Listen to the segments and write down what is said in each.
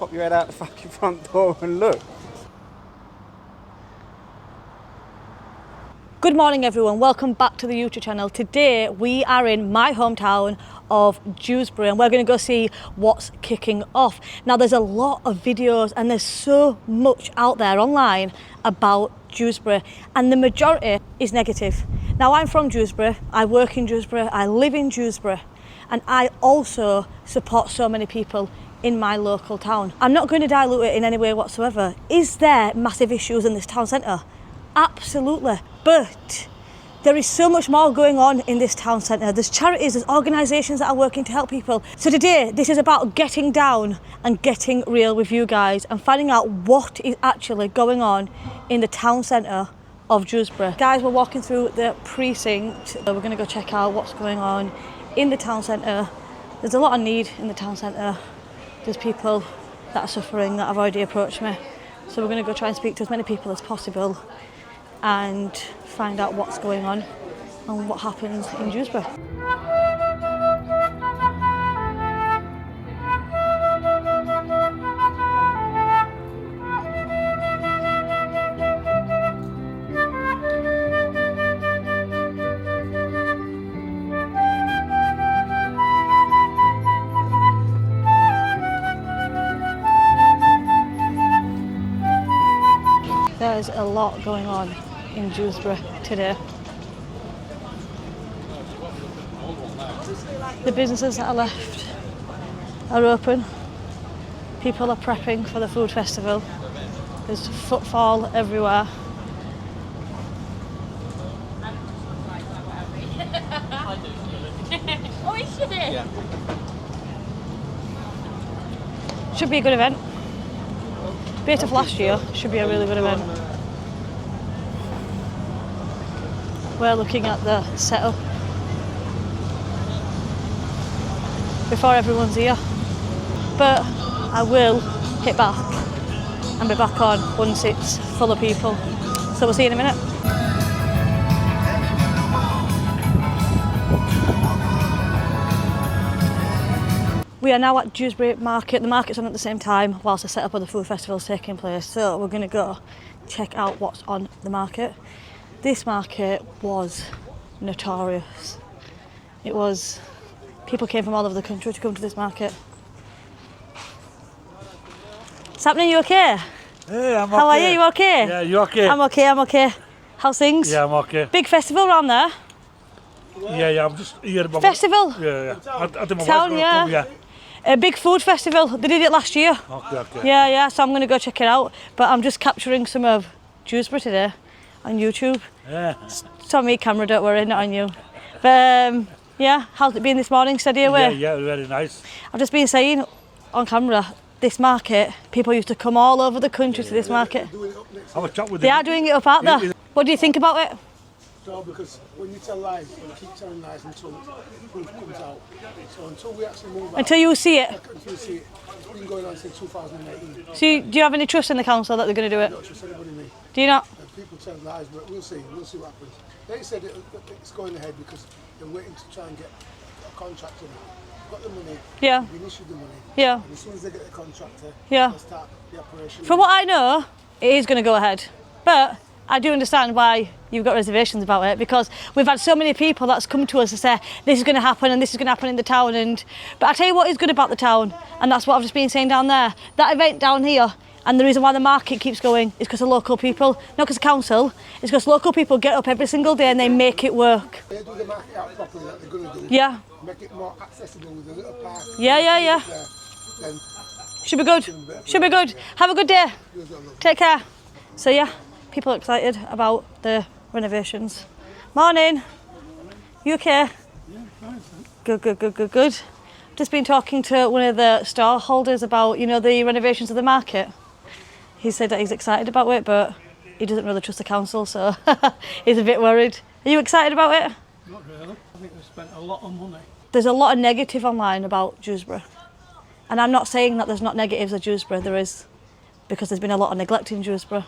Pop your head out the fucking front door and look. Good morning everyone, welcome back to the YouTube channel. Today we are in my hometown of Dewsbury and we're going to go see what's kicking off. Now there's a lot of videos and there's so much out there online about Dewsbury and the majority is negative. Now I'm from Dewsbury, I work in Dewsbury, I live in Dewsbury and I also support so many people in my local town. I'm not going to dilute it in any way whatsoever. Is there massive issues in this town centre? Absolutely. But there is so much more going on in this town centre. There's charities, there's organisations that are working to help people. So today, this is about getting down and getting real with you guys and finding out what is actually going on in the town centre of Dewsbury. Guys, we're walking through the precinct. We're going to go check out what's going on in the town centre. There's a lot of need in the town centre. There's people that are suffering that have already approached me. So we're going to go try and speak to as many people as possible and find out what's going on and what happens in Dewsbury. There's a lot going on in Dewsbury today. The businesses that are left are open. People are prepping for the food festival. There's footfall everywhere. Oh, is she there? Yeah. Should be a good event. Bit of last year, should be a really good event. We're looking at the setup before everyone's here, but I will hit back and be back on once it's full of people. So we'll see you in a minute. We are now at Dewsbury Market. The market's on at the same time whilst the setup of the food festival is taking place. So we're going to go check out what's on the market. This market was notorious. It was, people came from all over the country to come to this market. What's happening? You okay? Hey, I'm okay. How are you? You okay? Yeah, you okay? I'm okay. How's things? Yeah, I'm okay. Big festival around there? Yeah, I'm just here. Festival? Yeah. I think my Town, wife's yeah. gonna come, A big food festival. They did it last year. Okay. Yeah, so I'm going to go check it out. But I'm just capturing some of Dewsbury today on YouTube. Yeah. It's on me camera, don't worry, not on you. But yeah, how's it been this morning? Steady away? Yeah, very nice. I've just been saying on camera, this market, people used to come all over the country to this market. Have a chat with They are doing it up out there. What do you think about it? No, because when you tell lies, you keep telling lies until proof comes out. So until we actually move out, Until you see it. until you see it, it's been going on since 2018. So do you have any trust in the council that they're going to do I it? don't trust anybody in me. Do you not? People tell lies, but we'll see what happens. They said it's going ahead because they're waiting to try and get a contractor now. Got the money, Yeah. been issued the money, Yeah. and as soon as they get the contractor, Yeah. they'll start the operation. From what I know, it is going to go ahead. But I do understand why you've got reservations about it, because we've had so many people that's come to us to say this is going to happen and this is going to happen in the town. But I tell you what is good about the town, and that's what I've just been saying down there. That event down here, and the reason why the market keeps going is because of local people, not because of council. It's because local people get up every single day and they make it work. They do the market out properly, like they're going to do. Yeah. Make it more accessible with a little park. Yeah. Then Should be good. Should be good. Have a good day. Take care. So yeah, people are excited about the renovations. Morning. You okay? Yeah, fine. Good. Just been talking to one of the stall holders about, the renovations of the market. He said that he's excited about it, but he doesn't really trust the council, so he's a bit worried. Are you excited about it? Not really. I think they've spent a lot of money. There's a lot of negative online about Dewsbury. And I'm not saying that there's not negatives of Dewsbury, there is. Because there's been a lot of neglect in Dewsbury.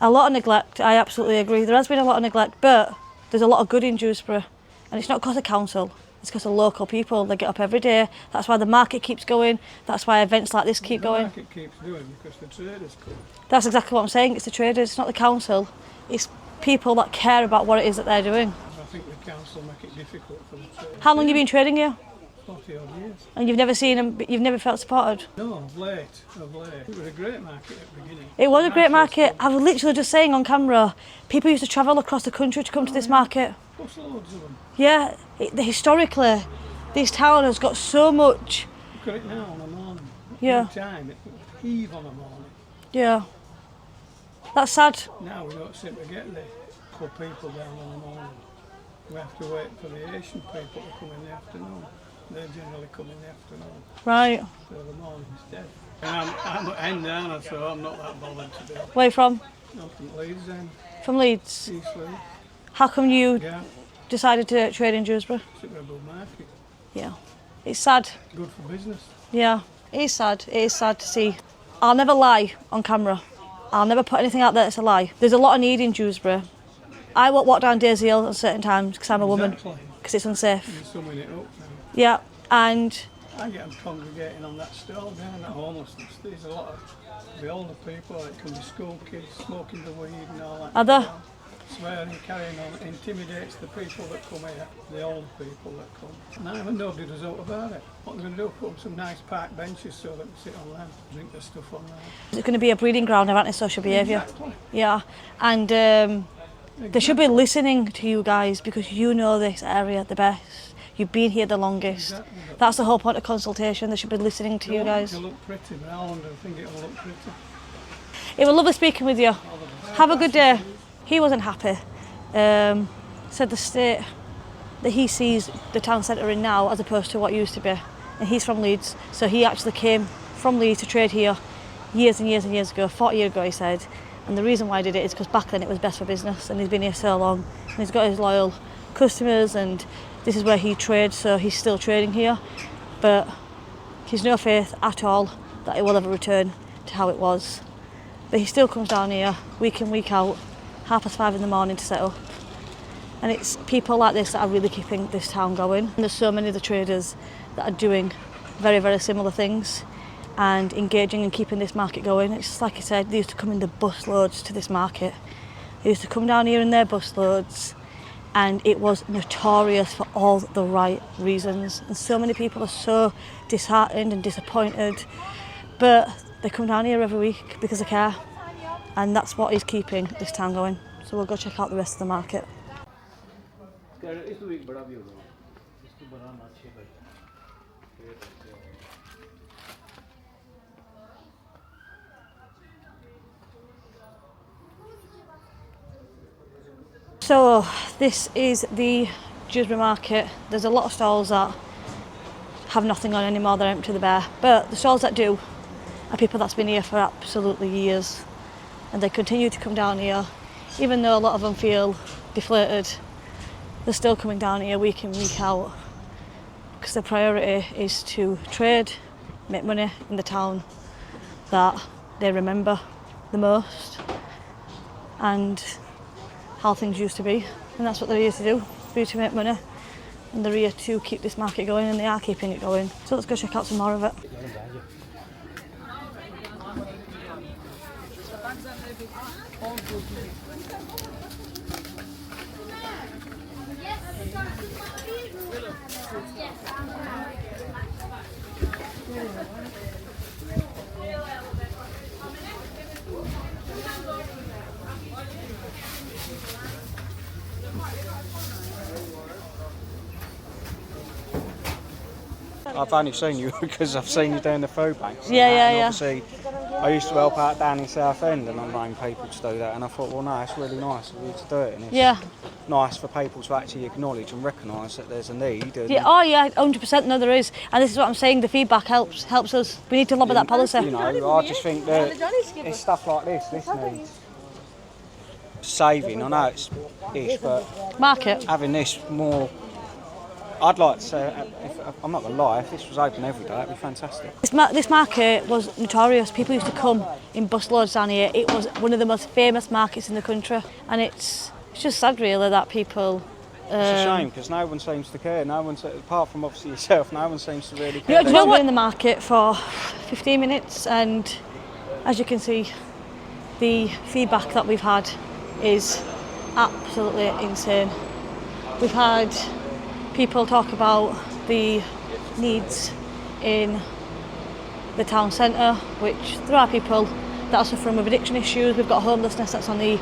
A lot of neglect, I absolutely agree. There has been a lot of neglect, but there's a lot of good in Dewsbury. And it's not because of council, It's because of local people. They get up every day. That's why the market keeps going. That's why events like this keep going. The market keeps doing because the traders come. That's exactly what I'm saying. It's the traders, it's not the council. It's people that care about what it is that they're doing. I think the council make it difficult for the traders. How long have you been trading here? 40 odd years. And you've never seen them, you've never felt supported? No, of late. It was a great market at the beginning. It was a great market. I was literally just saying on camera, people used to travel across the country to come to this market. Bus loads of them. Yeah, historically, this town has got so much. Look at it now on a morning. Yeah. One time it would heave on a morning. Yeah. That's sad. Now we don't seem to get the poor people down on the morning. We have to wait for the Asian people to come in the afternoon. They generally come in the afternoon. Right. So the morning's dead. And I'm at end down, so I'm not that bothered to do. Where you from? I'm from Leeds then. From Leeds. East Leeds. How come you Yeah, decided to trade in Dewsbury? it's a good market. Yeah. It's sad. Good for business. Yeah. It is sad. It is sad to see. I'll never lie on camera. I'll never put anything out there that's a lie. There's a lot of need in Dewsbury. I won't walk down Daisy Hill at certain times because I'm a woman, Exactly. because it's unsafe. You're summing it up now. Yeah, and I get them congregating on that stall down at homelessness. There's a lot of the older people, it can be school kids smoking the weed and all that. Are there? Swearing, carrying on, it intimidates the people that come here, the older people that come. And nobody does out about it. What they're going to do, put some nice park benches so they can sit on them, drink their stuff on there. it's going to be a breeding ground of antisocial behaviour. Exactly. Yeah, and they should be listening to you guys because you know this area the best. You've been here the longest. Exactly. That's the whole point of consultation. They should be listening to They you want it guys. to look pretty, but how long do they think it'll look pretty? It was lovely speaking with you. Have a good day. He wasn't happy. Said the state that he sees the town centre in now as opposed to what used to be. And he's from Leeds, so he actually came from Leeds to trade here years and years and years ago, 40 years ago he said. And the reason why he did it is because back then it was best for business and he's been here so long and he's got his loyal customers and this is where he trades, so he's still trading here. But he's no faith at all that it will ever return to how it was. But he still comes down here week in, week out, 5:30 in the morning to set up. And it's people like this that are really keeping this town going. And there's so many of the traders that are doing very, very similar things and engaging and keeping this market going. It's just like I said, they used to come in the bus loads to this market. They used to come down here in their bus loads and it was notorious for all the right reasons. And so many people are so disheartened and disappointed, but they come down here every week because they care. And that's what is keeping this town going. So we'll go check out the rest of the market. So this is the Dewsbury market. There's a lot of stalls that have nothing on anymore, they're empty, they're bare. But the stalls that do are people that's been here for absolutely years. And they continue to come down here, even though a lot of them feel deflated. They're still coming down here week in, week out, because their priority is to trade, make money in the town that they remember the most, and how things used to be. And that's what they're here to do, they're here to make money. And they're here to keep this market going, and they are keeping it going. So let's go check out some more of it. I've only seen you because I've seen you doing the food banks. Yeah, and yeah, and yeah. Obviously, I used to help out down in Southend and I've known people to do that, and I thought, well, no, it's really nice of you to do it. And it's Yeah. nice for people to actually acknowledge and recognise that there's a need. And, Yeah, oh yeah, 100%. No, there is, and this is what I'm saying. The feedback helps us. We need to lobby that policy. You know, I just think that it's stuff like this. This needs saving. I know it's ish, but Market. having this more. I'd like to say, I'm not going to lie, if this was open every day, it'd be fantastic. This market was notorious. People used to come in busloads down here. It was one of the most famous markets in the country, and it's just sad really that people It's a shame because no one seems to care. No one, apart from obviously yourself, no one seems to really care. You know, we're in the market for 15 minutes, and as you can see, the feedback that we've had is absolutely insane. We've had people talk about the needs in the town centre, which there are people that are suffering with addiction issues. We've got homelessness that's on the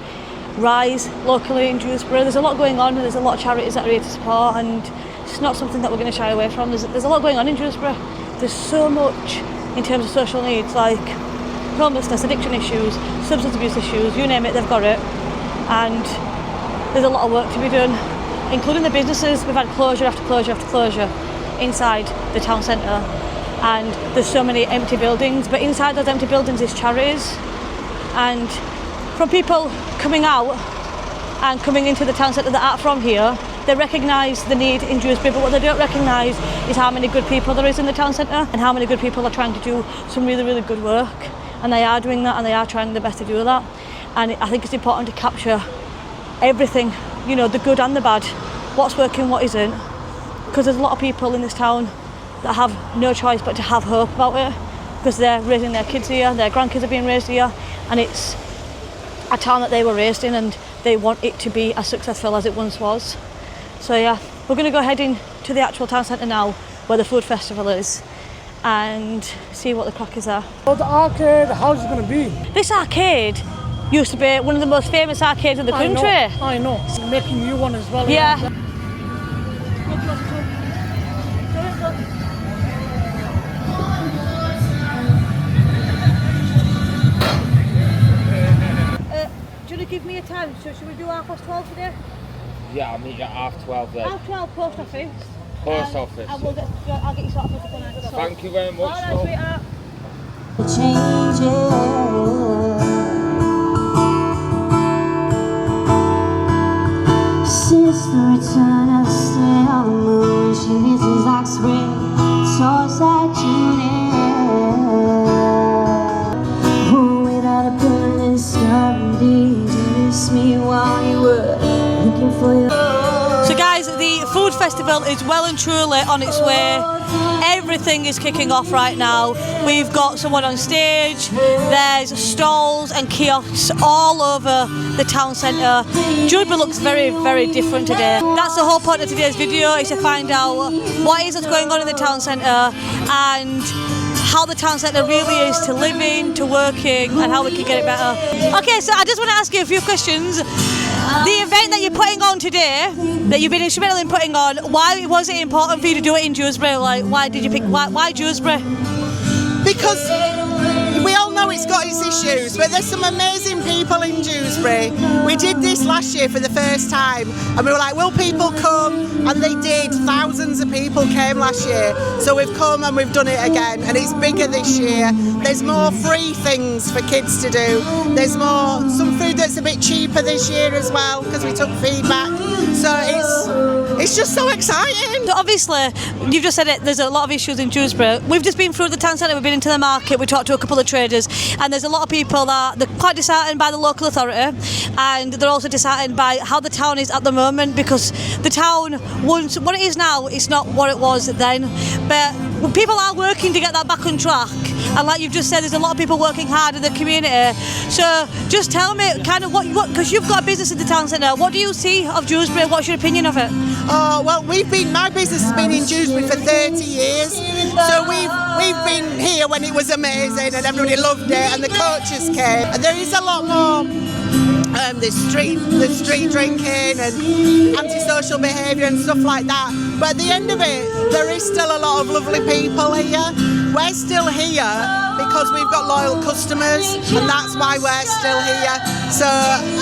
rise locally in Dewsbury. There's a lot going on, and there's a lot of charities that are here to support, and it's not something that we're going to shy away from. There's a lot going on in Dewsbury. There's so much in terms of social needs, like homelessness, addiction issues, substance abuse issues, you name it, they've got it. And there's a lot of work to be done, including the businesses. We've had closure after closure after closure inside the town centre, and there's so many empty buildings, but inside those empty buildings is charities. And from people coming out and coming into the town centre that aren't from here, they recognise the need in Dewsbury, but what they don't recognise is how many good people there is in the town centre and how many good people are trying to do some really, really good work. And they are doing that, and they are trying their best to do that. And I think it's important to capture everything, you know, the good and the bad, what's working, what isn't, because there's a lot of people in this town that have no choice but to have hope about it, because they're raising their kids here, their grandkids are being raised here, and it's a town that they were raised in, and they want it to be as successful as it once was. So yeah, we're going to go head into the actual town centre now, where the food festival is, and see what the crack is there. Oh, the arcade, how's it going to be? This arcade used to be one of the most famous arcades in the country. I know. It's making new one as well. Yeah. Do you want to give me a time? So should we do 12:30 today? Yeah, I'll meet you at 12:30 then. 12:30 post office. Post office. And I'll get you sorted for tonight. Thank you very much. All right, sweetheart. Since the return of the stay on the moon, she misses like spring, so sad June. Without a burning star, indeed, you miss me while you were looking for your. So guys, the food festival is well and truly on its way. Everything is kicking off right now. We've got someone on stage, there's stalls and kiosks all over the town centre. Dewsbury looks very, very different today. That's the whole point of today's video, is to find out what is that's going on in the town centre and how the town centre really is to live in, to work in, and how we can get it better. Okay, so I just want to ask you a few questions. The event that you're putting on today, that you've been instrumental in putting on, why was it important for you to do it in Dewsbury? Like, why did you pick, why Dewsbury? Because we all know it's got its issues, but there's some amazing people in Dewsbury. We did this last year for the first time, and we were like, will people come? And they did. Thousands of people came last year. So we've come and we've done it again, and it's bigger this year. There's more free things for kids to do. There's some food that's a bit cheaper this year as well, because we took feedback. So it's just so exciting. So obviously, you've just said it, there's a lot of issues in Dewsbury. We've just been through the town centre, we've been into the market, we talked to a couple of traders, and there's a lot of people that they're quite disheartened by the local authority, and they're also disheartened by how the town is at the moment, because the town, once what it is now, it's not what it was then. But people are working to get that back on track, and like you've just said, there's a lot of people working hard in the community. So just tell me kind of what because you've got a business in the town centre, what do you see of Dewsbury? What's your opinion of it? Oh, well, my business has been in Dewsbury for 30 years. So we've been here when it was amazing and everybody loved it, and the coaches came. And there is a lot more there's street drinking and antisocial behaviour and stuff like that. But at the end of it, there is still a lot of lovely people here. We're still here because we've got loyal customers, and that's why we're still here. So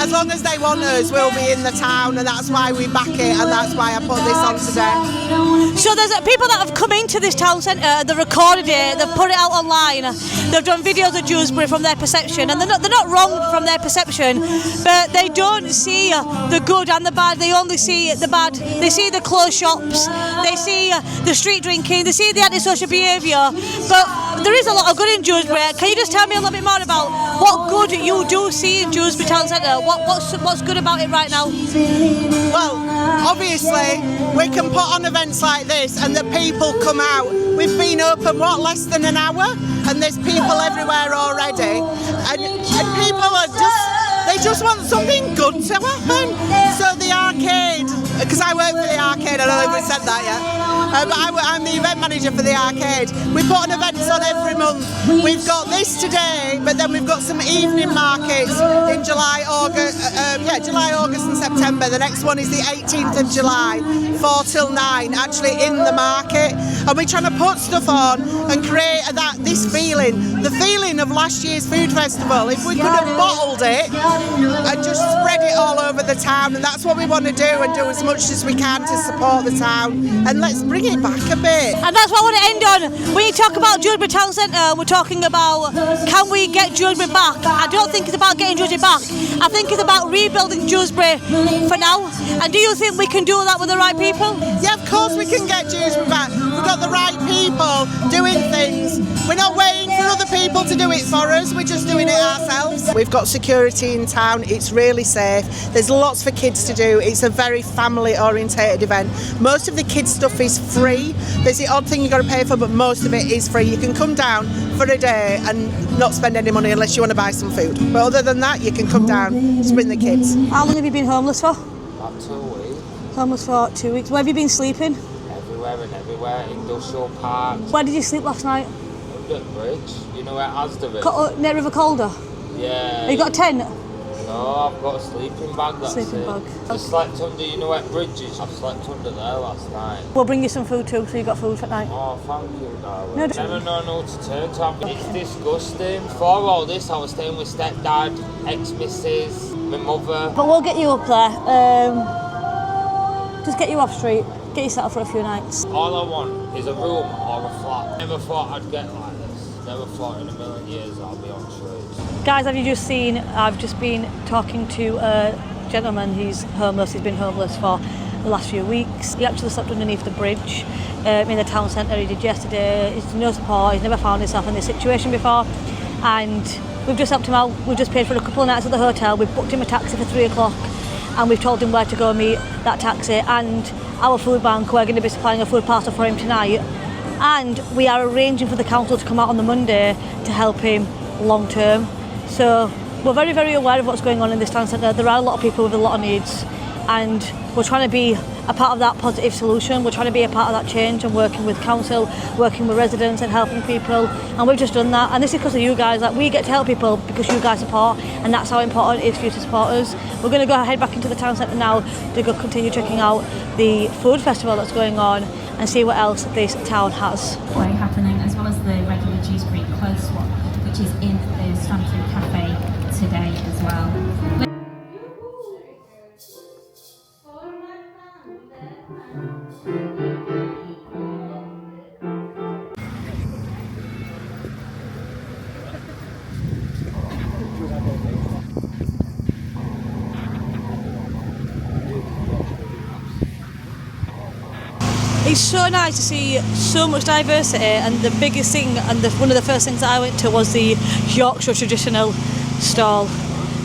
as long as they want us, we'll be in the town, and that's why we back it, and that's why I put this on today. So there's people that have come into this town centre, they've recorded it, they've put it out online, they've done videos of Dewsbury from their perception, and they're not wrong from their perception, but they don't see the good and the bad. They only see the bad. They see the closed shops, they see the street drinking, they see the antisocial behaviour, but there is a lot of good in in Dewsbury. Can you just tell me a little bit more about what good you do see in Dewsbury Town Centre? What's good about it right now? Well, obviously, we can put on events like this and the people come out. We've been open, less than an hour? And there's people everywhere already. And people are they just want something good to happen. So the arcade, because I work for the arcade, I don't know if we said that yet, but I'm the event manager for the arcade. We put on events on every month. We've got this today, but then we've got some evening markets in July, August, and September. The next one is the 18th of July, 4 till 9, actually in the market. And we're trying to put stuff on and create this feeling, the feeling of last year's food festival. If we could have bottled it and just spread it all over the town, and that's what we want to do, and do as much as we can to support the town, and let's bring it back a bit. And that's what I want to end on. When you talk about Dewsbury Town Centre, we're talking about, can we get Dewsbury back? I don't think it's about getting Dewsbury back. I think it's about rebuilding Dewsbury for now. And do you think we can do that with the right people? Yeah, of course we can get Dewsbury back. We've got the right people doing things. We're not waiting for other people to do it for us, we're just doing it ourselves. We've got security in town, it's really safe. There's lots for kids to do. It's a very family orientated event. Most of the kids stuff is free. There's the odd thing you've got to pay for, but most of it is free. You can come down for a day and not spend any money unless you want to buy some food. But other than that, you can come down, just bring the kids. How long have you been homeless for? About 2 weeks. Homeless for 2 weeks. Where have you been sleeping? Everywhere and everywhere. Industrial parks. Where did you sleep last night? Under the bridge. You know where Asda is? Near River Calder? Yeah. Have you got a tent? No, I've got a sleeping bag, that's Sleeping it. bag. I slept under, you know where bridge is? I've slept under there last night. We'll bring you some food too, so you got food for night. Oh, thank you, darling. No, Never know to turn to. It's disgusting. Before all this, I was staying with stepdad, ex-missus, my mother. But we'll get you up there. Just get you off street. Get you set up for a few nights. All I want is a room or a flat. Never thought I'd get like this. Never thought in a million years I'll be on streets. Guys, have you just seen, I've just been talking to a gentleman. He's homeless. He's been homeless for the last few weeks. He actually slept underneath the bridge in the town centre. He did yesterday. He's no support. He's never found himself in this situation before. And we've just helped him out. We've just paid for a couple of nights at the hotel. We've booked him a taxi for 3 o'clock. And we've told him where to go meet that taxi. And our food bank, we're going to be supplying a food parcel for him tonight. And we are arranging for the council to come out on the Monday to help him long term. So we're very, very aware of what's going on in this town centre. There are a lot of people with a lot of needs, and we're trying to be a part of that positive solution. We're trying to be a part of that change and working with council, working with residents and helping people. And we've just done that. And this is because of you guys. Like, we get to help people because you guys support, and that's how important it is for you to support us. We're going to go head back into the town centre now to go continue checking out the food festival that's going on and see what else this town has. Way happening, as well as the regular Dewsbury close one, which is in the Stanford Cafe today as well. It's so nice to see so much diversity, and the biggest thing and one of the first things that I went to was the Yorkshire traditional stall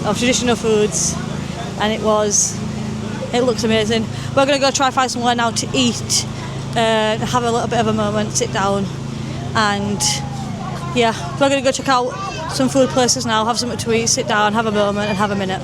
of traditional foods, and it looks amazing. We're going to go try find somewhere now to eat, have a little bit of a moment, sit down, and yeah, we're going to go check out some food places now, have something to eat, sit down, have a moment and have a minute.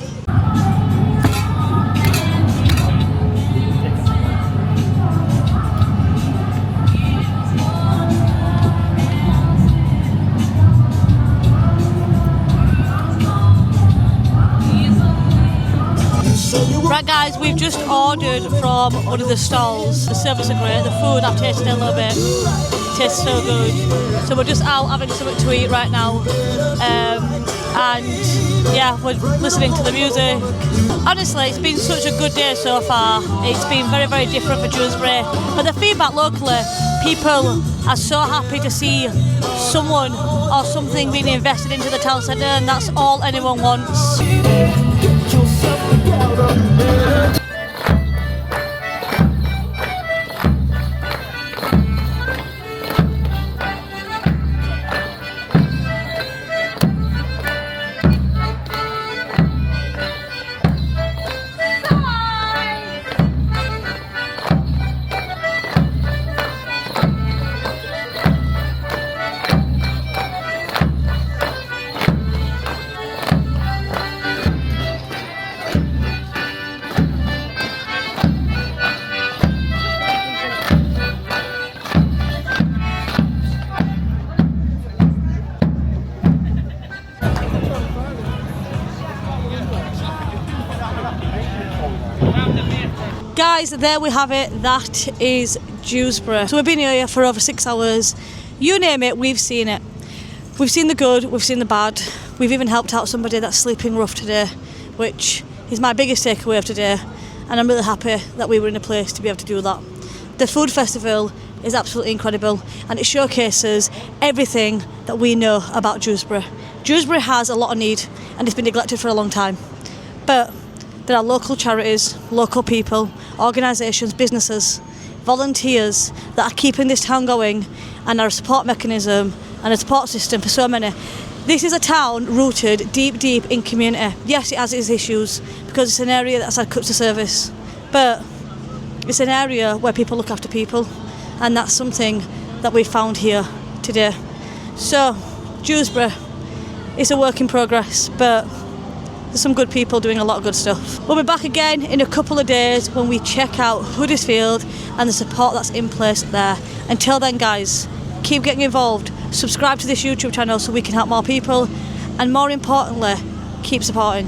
Right guys, we've just ordered from one of the stalls. The service are great, the food I've tasted a little bit, it tastes so good. So we're just out having something to eat right now. And yeah, we're listening to the music. Honestly, it's been such a good day so far. It's been very, very different for Dewsbury. But the feedback locally, people are so happy to see someone or something being invested into the town centre, and that's all anyone wants. guys, there we have it. That is Dewsbury. So we've been here for over 6 hours. You name it, we've seen it. We've seen the good, we've seen the bad. We've even helped out somebody that's sleeping rough today, which is my biggest takeaway of today. And I'm really happy that we were in a place to be able to do that. The food festival is absolutely incredible, and it showcases everything that we know about Dewsbury. Dewsbury has a lot of need, and it's been neglected for a long time. But there are local charities, local people, organisations, businesses, volunteers that are keeping this town going and are a support mechanism and a support system for so many. This is a town rooted deep in community. Yes, it has its issues because it's an area that's had cuts to service, but it's an area where people look after people, and that's something that we found here today. So, Dewsbury is a work in progress, but there's some good people doing a lot of good stuff. We'll be back again in a couple of days when we check out Huddersfield and the support that's in place there. Until then, guys, keep getting involved. Subscribe to this YouTube channel so we can help more people, and more importantly, keep supporting.